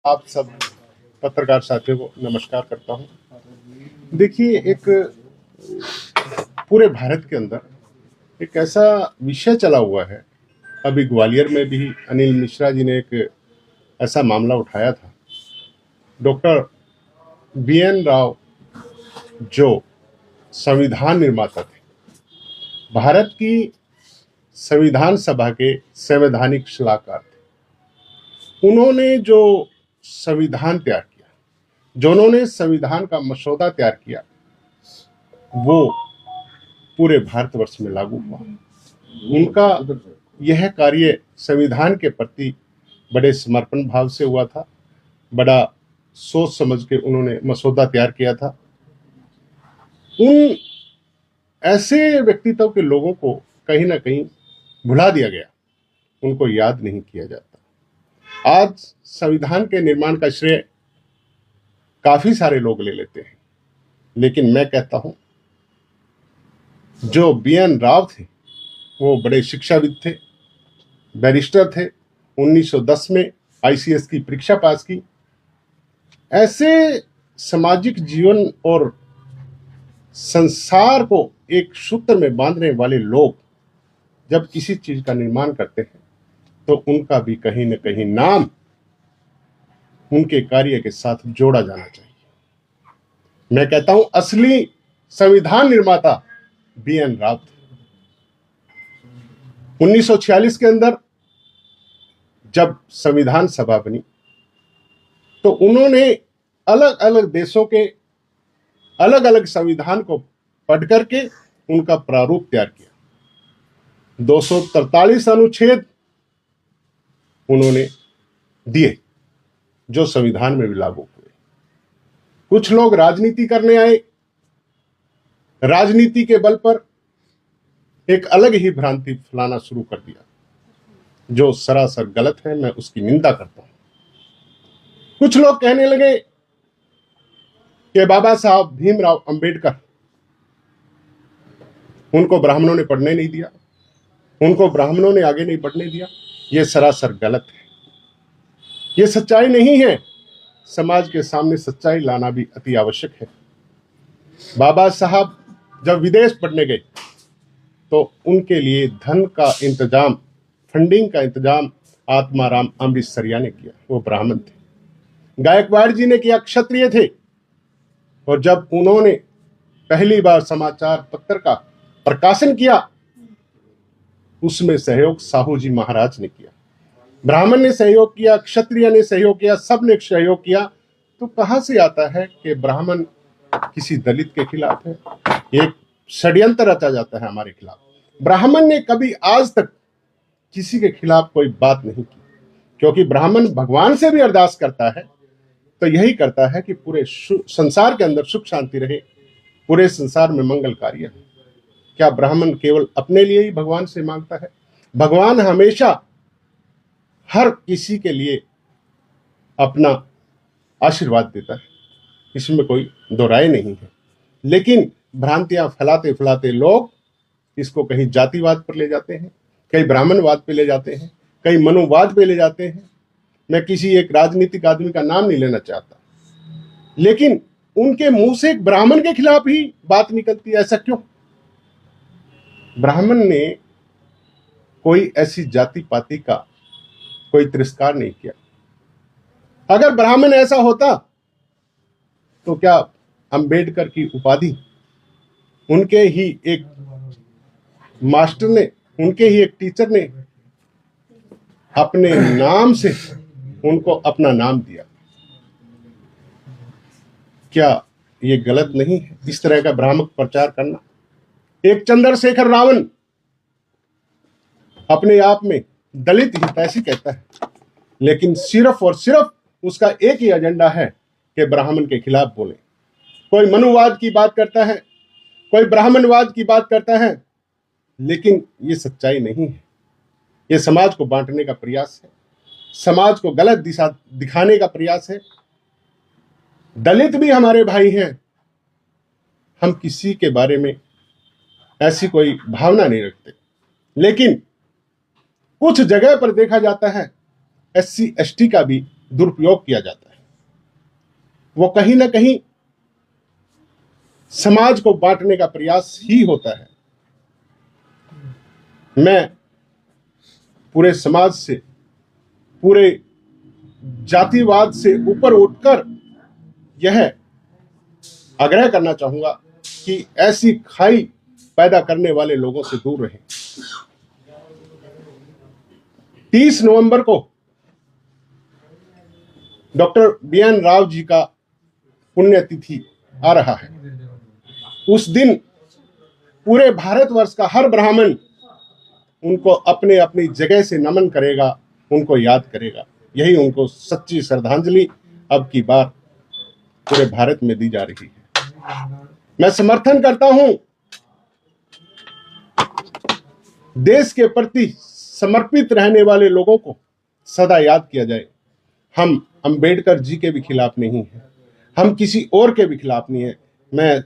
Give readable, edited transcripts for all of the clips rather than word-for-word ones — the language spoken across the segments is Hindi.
आप सब पत्रकार साथियों को नमस्कार करता हूं। देखिए, एक पूरे भारत के अंदर एक ऐसा विषय चला हुआ है। अभी ग्वालियर में भी अनिल मिश्रा जी ने एक ऐसा मामला उठाया था। डॉक्टर BN राव, जो संविधान निर्माता थे, भारत की संविधान सभा के संवैधानिक सलाहकार थे। उन्होंने जो संविधान तैयार किया, जो उन्होंने संविधान का मसौदा तैयार किया, वो पूरे भारतवर्ष में लागू हुआ। उनका यह कार्य संविधान के प्रति बड़े समर्पण भाव से हुआ था। बड़ा सोच समझ के उन्होंने मसौदा तैयार किया था। उन ऐसे व्यक्तित्व के लोगों को कहीं ना कहीं भुला दिया गया, उनको याद नहीं किया जाता। आज संविधान के निर्माण का श्रेय काफी सारे लोग ले लेते हैं, लेकिन मैं कहता हूं, जो BN राव थे वो बड़े शिक्षाविद थे, बैरिस्टर थे। 1910 में ICS की परीक्षा पास की। ऐसे सामाजिक जीवन और संसार को एक सूत्र में बांधने वाले लोग जब किसी चीज का निर्माण करते हैं तो उनका भी कहीं न कहीं नाम उनके कार्य के साथ जोड़ा जाना चाहिए। मैं कहता हूं, असली संविधान निर्माता BN राव थे। 1946 के अंदर जब संविधान सभा बनी तो उन्होंने अलग अलग देशों के अलग अलग संविधान को पढ़ करके उनका प्रारूप तैयार किया। 243 अनुच्छेद उन्होंने दिए जो संविधान में भी लागू हुए। कुछ लोग राजनीति करने आए, राजनीति के बल पर एक अलग ही भ्रांति फैलाना शुरू कर दिया, जो सरासर गलत है। मैं उसकी निंदा करता हूं। कुछ लोग कहने लगे कि बाबा साहब भीमराव अंबेडकर, उनको ब्राह्मणों ने पढ़ने नहीं दिया, उनको ब्राह्मणों ने आगे नहीं बढ़ने दिया। यह सरासर गलत है, यह सच्चाई नहीं है। समाज के सामने सच्चाई लाना भी अति आवश्यक है। बाबा साहब जब विदेश पढ़ने गए तो उनके लिए धन का इंतजाम, फंडिंग का इंतजाम आत्माराम अमृतसरिया ने किया। वो ब्राह्मण थे। गायकवाड़ जी ने किया, क्षत्रिय थे। और जब उन्होंने पहली बार समाचार पत्र का प्रकाशन किया, उसमें सहयोग साहू जी महाराज ने किया। ब्राह्मण ने सहयोग किया, क्षत्रिय ने सहयोग किया, सब ने सहयोग किया। तो कहां से आता है कि ब्राह्मण किसी दलित के खिलाफ है? एक षड्यंत्र रचा जाता है हमारे खिलाफ। ब्राह्मण ने कभी आज तक किसी के खिलाफ कोई बात नहीं की, क्योंकि ब्राह्मण भगवान से भी अरदास करता है तो यही करता है कि पूरे संसार के अंदर सुख शांति रहे, पूरे संसार में मंगल कार्य है। क्या ब्राह्मण केवल अपने लिए ही भगवान से मांगता है? भगवान हमेशा हर किसी के लिए अपना आशीर्वाद देता है, इसमें कोई दो राय नहीं है। लेकिन भ्रांतियां फैलाते फैलाते लोग इसको कहीं जातिवाद पर ले जाते हैं, कहीं ब्राह्मणवाद पे ले जाते हैं, कहीं मनुवाद पे ले जाते हैं। मैं किसी एक राजनीतिक आदमी का नाम नहीं लेना चाहता, लेकिन उनके मुंह से एक ब्राह्मण के खिलाफ ही बात निकलती है। ऐसा क्यों? ब्राह्मण ने कोई ऐसी जाति पाति का कोई तिरस्कार नहीं किया। अगर ब्राह्मण ऐसा होता तो क्या अंबेडकर की उपाधि उनके ही एक मास्टर ने, उनके ही एक टीचर ने अपने नाम से उनको अपना नाम दिया? क्या ये गलत नहीं है इस तरह का भ्रामक प्रचार करना? एक चंद्रशेखर रावण अपने आप में दलित हितैषी कहता है, लेकिन सिर्फ और सिर्फ उसका एक ही एजेंडा है कि ब्राह्मण के खिलाफ बोले। कोई मनुवाद की बात करता है, कोई ब्राह्मणवाद की बात करता है, लेकिन ये सच्चाई नहीं है। ये समाज को बांटने का प्रयास है, समाज को गलत दिशा दिखाने का प्रयास है। दलित भी हमारे भाई हैं। हम किसी के बारे में ऐसी कोई भावना नहीं रखते, लेकिन कुछ जगह पर देखा जाता है SC ST का भी दुरुपयोग किया जाता है, वो कहीं ना कहीं समाज को बांटने का प्रयास ही होता है। मैं पूरे समाज से, पूरे जातिवाद से ऊपर उठकर यह आग्रह करना चाहूंगा कि ऐसी खाई पैदा करने वाले लोगों से दूर रहें। 30 नवंबर को डॉक्टर BN राव जी का पुण्यतिथि आ रहा है। उस दिन पूरे भारतवर्ष का हर ब्राह्मण उनको अपने अपनी जगह से नमन करेगा, उनको याद करेगा। यही उनको सच्ची श्रद्धांजलि अब की बार पूरे भारत में दी जा रही है। मैं समर्थन करता हूं देश के प्रति समर्पित रहने वाले लोगों को सदा याद किया जाए। हम अंबेडकर जी के भी खिलाफ नहीं हैं, हम किसी और के भी खिलाफ नहीं है। मैं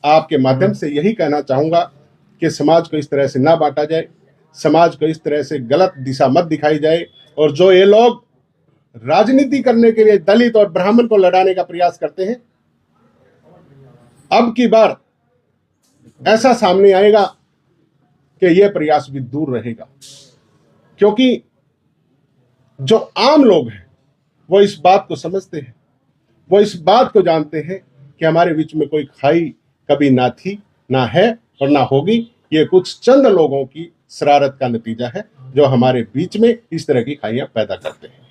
आपके माध्यम से यही कहना चाहूंगा कि समाज को इस तरह से ना बांटा जाए, समाज को इस तरह से गलत दिशा मत दिखाई जाए। और जो ये लोग राजनीति करने के लिए दलित और ब्राह्मण को लड़ाने का प्रयास करते हैं, अब की बार ऐसा सामने आएगा कि यह प्रयास भी दूर रहेगा, क्योंकि जो आम लोग हैं वो इस बात को समझते हैं, वो इस बात को जानते हैं कि हमारे बीच में कोई खाई कभी ना थी, ना है और ना होगी। ये कुछ चंद लोगों की शरारत का नतीजा है जो हमारे बीच में इस तरह की खाइयां पैदा करते हैं।